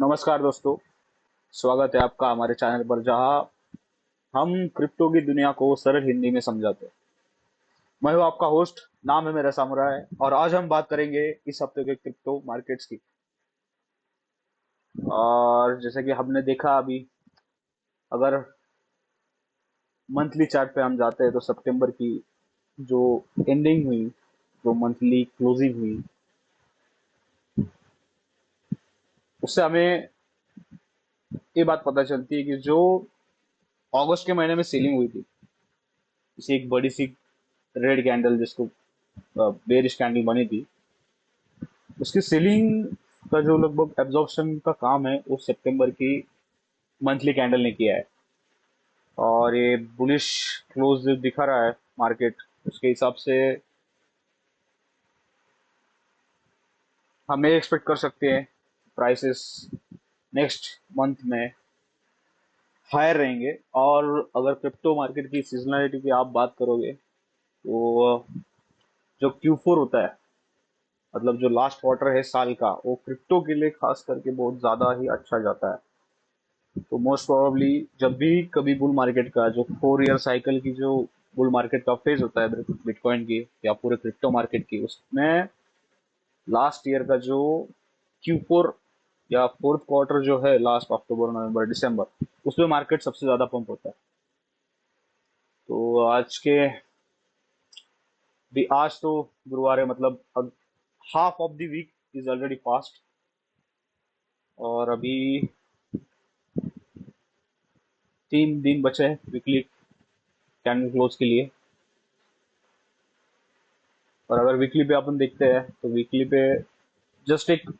नमस्कार दोस्तों। स्वागत है आपका हमारे चैनल पर जहां हम क्रिप्टो की दुनिया को सरल हिंदी में समझाते हैं। मैं हूं आपका होस्ट। नाम है मेरा सामुराय और आज हम बात करेंगे इस हफ्ते के क्रिप्टो मार्केट्स की। और जैसे कि हमने देखा अभी, अगर मंथली चार्ट पे हम जाते हैं तो सितंबर की जो एंडिंग हुई, जो मंथली क्लोजिंग हुई, उससे हमें ये बात पता चलती है कि जो अगस्त के महीने में सेलिंग हुई थी, इसी एक बड़ी सी रेड कैंडल जिसको बेरिश कैंडल बनी थी, उसकी सेलिंग का जो लगभग एब्जॉर्प्शन का काम है वो सितंबर की मंथली कैंडल ने किया है। और ये बुलिश क्लोज जो दिखा रहा है मार्केट, उसके हिसाब से हम ये एक्सपेक्ट कर सकते हैं प्राइसेस नेक्स्ट मंथ में हायर रहेंगे। और अगर क्रिप्टो मार्केट की सीजनलिटी की आप बात करोगे तो जो Q4 होता है, मतलब जो लास्ट क्वार्टर है साल का, वो क्रिप्टो के लिए खास करके बहुत ज़्यादा ही अच्छा जाता है। तो मोस्ट प्रोबेबली जब भी कभी बुल मार्केट का जो 4 ईयर साइकिल की जो बुल मार्केट का फेज होता है बिटकॉइन की या पूरे क्रिप्टो मार्केट की, उसमें लास्ट ईयर का जो Q4 या फोर्थ क्वार्टर जो है, लास्ट अक्टूबर नवंबर दिसंबर, उसमें मार्केट सबसे ज्यादा पंप होता है। तो आज के भी, आज तो गुरुवार है, मतलब अब half of the week is already past और अभी 3 दिन बचे हैं वीकली कैंडल क्लोज के लिए। और अगर वीकली पे अपन देखते हैं तो वीकली पे जस्ट एक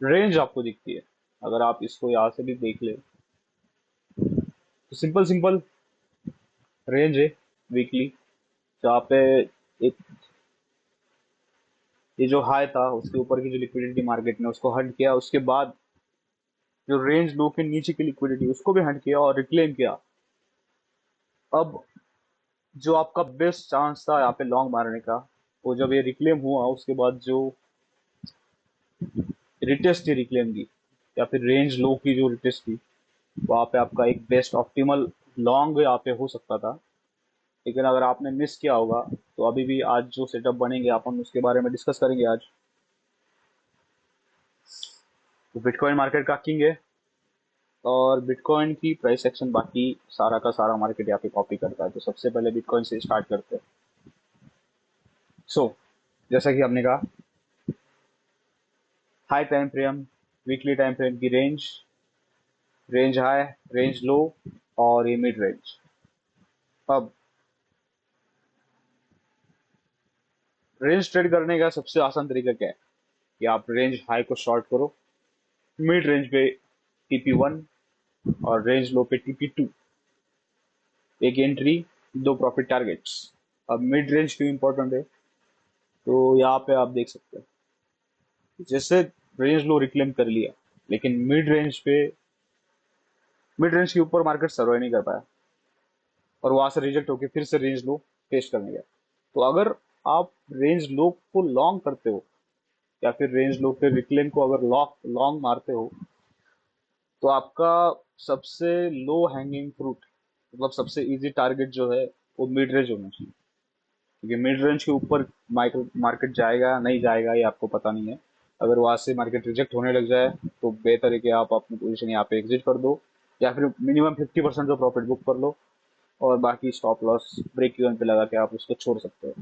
रेंज आपको दिखती है। अगर आप इसको यहाँ से भी देख ले तो सिंपल सिंपल रेंज है वीकली, जहाँ पे एक ये जो हाई था उसके ऊपर की जो लिक्विडिटी मार्केट ने उसको हट किया, उसके बाद जो रेंज लो के नीचे की लिक्विडिटी उसको भी हट किया और रिक्लेम किया। अब जो आपका बेस्ट चांस था यहाँ पे लॉन्ग मारने का, वो जब ये रिक्लेम हुआ उसके बाद जो रिटेस्ट थी रिक्लेम की या फिर रेंज लो की जो रिटेस्ट थी, वहाँ पे आपका एक बेस्ट ऑप्टिमल लॉन्ग यहाँ पे हो सकता था। लेकिन अगर आपने मिस किया होगा तो अभी भी आज जो सेटअप बनेंगे अपन उसके बारे में डिस्कस करेंगे आज। तो बिटकॉइन मार्केट का किंग है और बिटकॉइन की प्राइस एक्शन बाकी सारा का सारा मार्केट यहाँ पे कॉपी करता है। तो सबसे पहले बिटकॉइन से स्टार्ट करते हैं। सो जैसा कि हमने कहा, high time frame, weekly time frame की रेंज, रेंज हाई, रेंज लो और ये मिड रेंज। अब रेंज ट्रेड करने का सबसे आसान तरीका क्या है कि आप रेंज हाई को शॉर्ट करो, मिड रेंज पे TP1 और रेंज लो पे TP2, एक एंट्री, दो प्रॉफिट टारगेट्स। अब मिड रेंज क्यों इंपॉर्टेंट है, तो यहाँ पे आप देख सकते हैं जैसे रेंज लो रिक्लेम कर लिया, लेकिन मिड रेंज के ऊपर मार्केट सर्वाइव नहीं कर पाया और वहां से रिजेक्ट होकर फिर से रेंज लो टेस्ट करने गया। तो अगर आप रेंज लो को लॉन्ग करते हो या फिर रेंज लो के रिक्लेम को अगर लॉन्ग मारते हो, तो आपका सबसे लो हैंगिंग फ्रूट, मतलब सबसे इजी टारगेट जो है, वो मिड रेंज होना चाहिए। क्योंकि मिड रेंज के ऊपर मार्केट जाएगा नहीं जाएगा ये आपको पता नहीं है। अगर वहां से मार्केट रिजेक्ट होने लग जाए तो बेहतर है कि आप अपनी पोजीशन यहाँ पे एग्जिट कर दो या फिर मिनिमम 50% जो प्रॉफिट बुक कर लो और बाकी स्टॉप लॉस ब्रेक इवन पे लगा के आप उसको छोड़ सकते हो।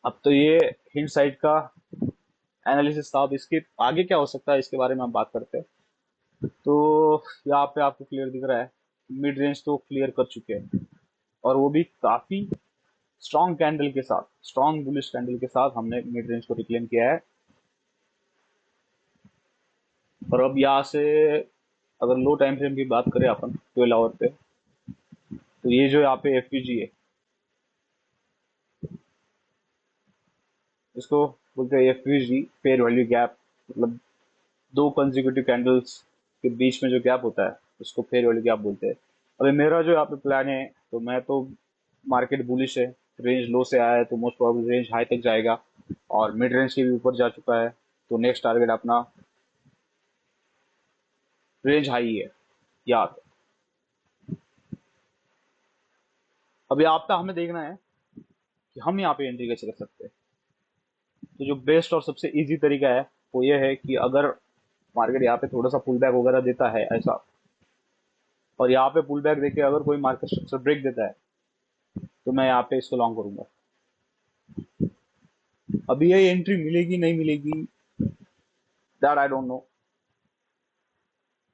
अब तो ये हिंट साइड का एनालिसिस था। अब इसके आगे क्या हो सकता है इसके बारे में हम बात करते हैं। तो यहाँ पे आपको क्लियर दिख रहा है, मिड रेंज तो क्लियर कर चुके हैं और वो भी काफी स्ट्रॉन्ग कैंडल के साथ, स्ट्रॉन्ग बुलिश कैंडल के साथ हमने मिड रेंज को रिक्लेम किया है। और अब यहाँ से अगर लो टाइम फ्रेम की बात करें अपन 12 आवर पे, तो ये जो यहाँ पे FVG है, इसको बोलते हैं FVG, फेयर वैल्यू गैप। मतलब दो कंजिक्यूटिव कैंडल्स के बीच में जो गैप होता है उसको फेयर वैल्यू गैप बोलते हैं। अभी मेरा जो यहाँ पे प्लान है, तो मैं तो मार्केट बुलिश है, रेंज लो से आया है तो मोस्ट प्रोबेबली रेंज हाई तक जाएगा और मिड रेंज के भी ऊपर जा चुका है। तो नेक्स्ट टारगेट अपना रेंज हाई है याद। अब यहाँ पे हमें देखना है कि हम यहाँ पे एंट्री कैसे कर सकते हैं। तो जो बेस्ट और सबसे इजी तरीका है वो ये है कि अगर मार्केट यहाँ पे थोड़ा सा पुल बैक वगैरह देता है ऐसा, और यहाँ पे पुल बैक देके अगर कोई मार्केट स्ट्रक्चर ब्रेक देता है, तो मैं यहाँ पे इसको लॉन्ग करूंगा। अभी ये एंट्री मिलेगी नहीं मिलेगी दैट आई डोंट नो,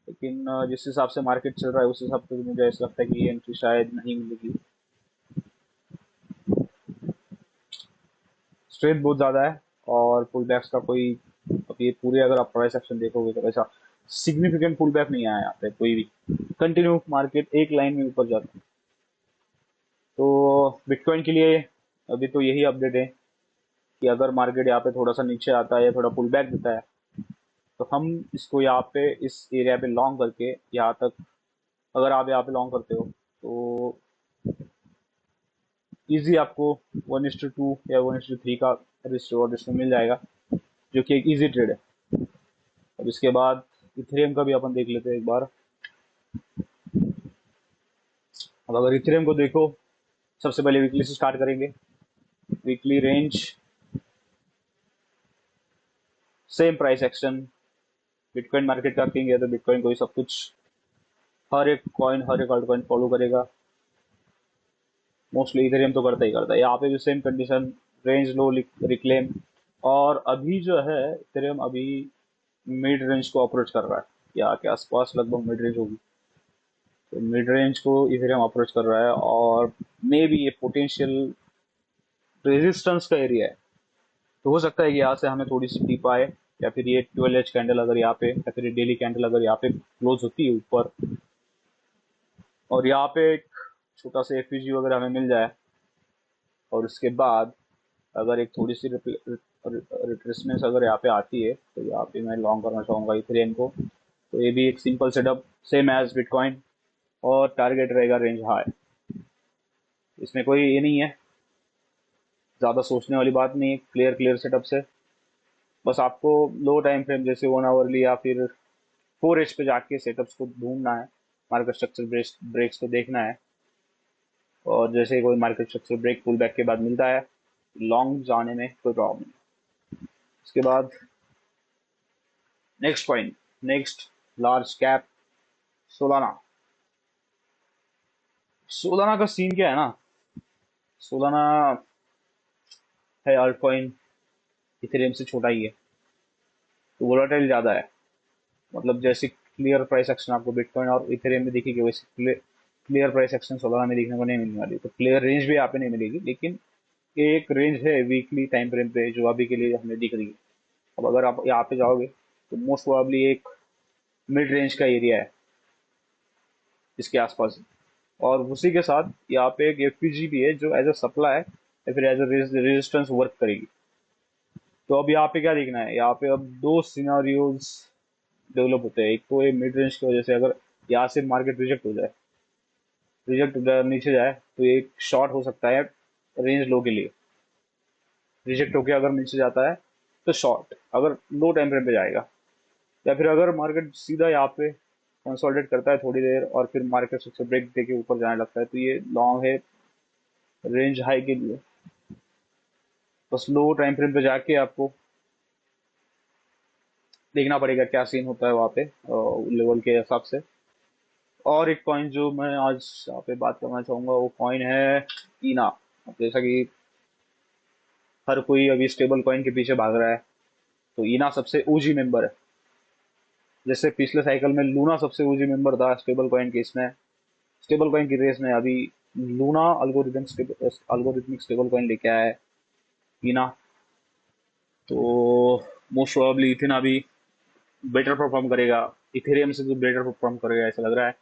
लेकिन जिस हिसाब से मार्केट चल रहा है उस हिसाब से मुझे ऐसा लगता है कि ये एंट्री शायद नहीं मिलेगी। स्ट्रेंथ बहुत ज़्यादा है और पुल बैक्स का कोई, अब ये पूरे अगर आप प्राइस एक्शन देखोगे तो ऐसा सिग्निफिकेंट पुल बैक नहीं आया यहाँ पे कोई भी, कंटिन्यू मार्केट एक लाइन में ऊपर जाता है। तो बिटकॉइन के लिए अभी तो यही अपडेट है कि अगर मार्केट यहाँ पे थोड़ा सा नीचे आता है या थोड़ा पुल बैक देता है, तो हम इसको यहाँ पे इस एरिया पे लॉन्ग करके यहाँ तक, अगर आप यहाँ पे लॉन्ग करते हो तो इजी आपको 1:2 या 1:3 का रिस्क और इसमें मिल जाएगा, जो कि एक इजी ट्रेड है। अब इसके बाद इथेरियम का भी अपन देख लेते हैं एक बार। अब अगर इथेरियम को देखो, सबसे पहले वीकली से स्टार्ट करेंगे। Weekly range same price action, bitcoin market का किंग है तो बिटकॉइन को ही सब कुछ, हर एक कॉइन हर एक अल्ट कॉइन फॉलो करेगा। मोस्टली इथेरियम तो करता ही करता है। यहाँ पे भी सेम कंडीशन, रेंज लो रिक्लेम, और अभी जो है इथेरियम अभी मिड रेंज को अप्रोच कर रहा है, यहाँ के आसपास लगभग मिड रेंज होगी, तो मिड रेंज को इथेरियम अप्रोच कर रहा है और मे बी ये पोटेंशियल रेजिस्टेंस का एरिया है। तो हो सकता है कि यहाँ से हमें थोड़ी सी टिप आए, या फिर ये 12 कैंडल अगर यहाँ पे, या फिर ये डेली कैंडल अगर यहाँ पे क्लोज होती है ऊपर, और यहाँ पे एक छोटा सा एफपीजी वगैरह हमें मिल जाए, और उसके बाद अगर एक थोड़ी सी रिट्रेसमेंट अगर यहाँ पे आती है, तो यहाँ पे मैं लॉन्ग करना चाहूँगा इथेरियम को। तो ये भी एक simple setup same as bitcoin, और टारगेट रहेगा रेंज हाई। इसमें कोई ये नहीं है, ज़्यादा सोचने वाली बात नहीं है, क्लियर सेटअप से बस आपको लो टाइम फ्रेम जैसे 1 आवरली या फिर 4H पे जाके सेटअप्स को ढूंढना है, मार्केट स्ट्रक्चर ब्रेक्स को देखना है, और जैसे कोई market structure break pull back के बाद मिलता है, लॉन्ग जाने में कोई प्रॉब्लम नहीं। उसके बाद next point, next large cap Solana. Solana का सीन क्या है ना, सोलाना है अल्ट कॉइन, इथेरियम से छोटा ही है, तो वोलाटाइल ज़्यादा है। मतलब जैसे क्लियर प्राइस एक्शन आपको बिटकॉइन और इथेरियम में दिखेगी, वैसे क्लियर प्राइस एक्शन सोलाना में देखने को नहीं मिलने वाली। तो क्लियर रेंज भी यहाँ पे नहीं मिलेगी, लेकिन एक रेंज है वीकली टाइम फ्रेम पे जो अभी के लिए हमें दिख रही है। अब अगर आप यहाँ पे जाओगे तो मोस्ट प्रोबेबली एक मिड रेंज का एरिया है इसके आसपास, और उसी के साथ यहाँ पे एक एफपीजी भी है जो एज अ सप्लाई या फिर एज अ रेजिस्टेंस वर्क करेगी। तो अब यहाँ पे क्या देखना है, यहाँ पे अब दो सिनारियोज डेवलप होते हैं। एक तो ये मिड रेंज की वजह से अगर यहाँ से मार्केट रिजेक्ट हो जाए, नीचे जाए, तो एक शॉर्ट हो सकता है रेंज लो के लिए। रिजेक्ट होके अगर नीचे जाता है तो शॉर्ट, अगर लो टाइम फ्रेम पे जाएगा, या फिर अगर मार्केट सीधा यहाँ पे कंसोलिडेट करता है थोड़ी देर और फिर मार्केट सबसे ब्रेक देके ऊपर जाने लगता है, तो ये लॉन्ग है रेंज हाई के लिए। बस लो टाइम फ्रेम पे जाके आपको देखना पड़ेगा क्या सीन होता है वहाँ पे लेवल के हिसाब से। और एक कॉइन जो मैं आज यहाँ पे बात करना चाहूंगा वो कॉइन है ईना। जैसा कि हर कोई अभी स्टेबल कॉइन के पीछे भाग रहा है, तो ईना सबसे ओजी मेंबर है। जैसे पिछले साइकिल में लूना सबसे ओजी मेंबर था स्टेबल कॉइन के, इसमें स्टेबल कॉइन की रेस में अभी लूना अल्गोरिथमिक स्टेबल कॉइन लेके आया है ईना। तो मोस्ट प्रोबेबली इथेना भी बेटर परफॉर्म करेगा, इथेरियम से भी बेटर परफॉर्म करेगा ऐसा लग रहा है।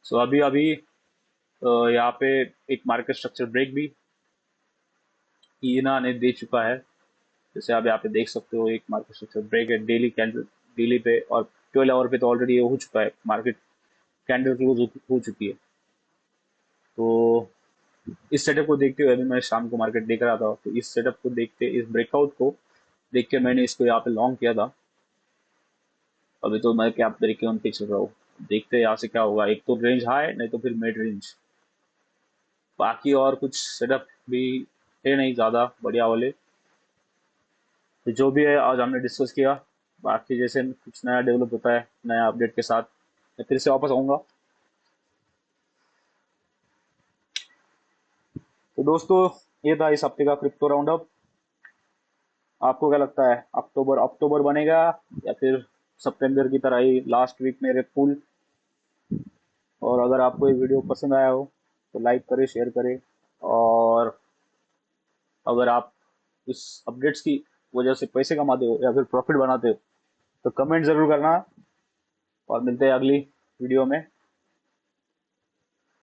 सो अभी अभी यहाँ पे एक मार्केट स्ट्रक्चर ब्रेक भी ईना ने दे चुका है। जैसे आप यहाँ पे देख सकते हो एक मार्केट स्ट्रक्चर ब्रेक है डेली कैंडल, डेली पे और 12 आवर पे तो ऑलरेडी ये हो चुका है, मार्केट कैंडल क्लोज हो चुकी है। तो इस सेटअप को देखते हुए अभी मैं शाम को मार्केट देख रहा था, तो इस सेटअप को देखते, इस ब्रेकआउट को देख के मैंने इसको यहाँ पे लॉन्ग किया था। अभी तो मैं क्या तरीके उन पे चल रहा हूँ, देखते हैं यहाँ से क्या होगा। एक तो रेंज हाई, नहीं तो फिर मिड रेंज। बाकी और कुछ सेटअप भी है नहीं ज़्यादा बढ़िया वाले। तो जो भी है आज हमने डिस्कस किया। बाकी जैसे कुछ नया डेवलप होता है नया अपडेट के साथ, मैं फिर से वापस आऊँगा। तो दोस्तों, ये था इस हफ्ते का क्रिप्टो राउंड अप। आपको क्या लगता है, अक्टूबर अक्टूबर बनेगा या फिर सितंबर की तरह ही लास्ट वीक में फुल? और अगर आपको ये वीडियो पसंद आया हो तो लाइक करें, शेयर करें। और अगर आप इस अपडेट्स की वजह से पैसे कमाते हो या फिर प्रॉफिट बनाते हो तो कमेंट ज़रूर करना। और मिलते हैं अगली वीडियो में।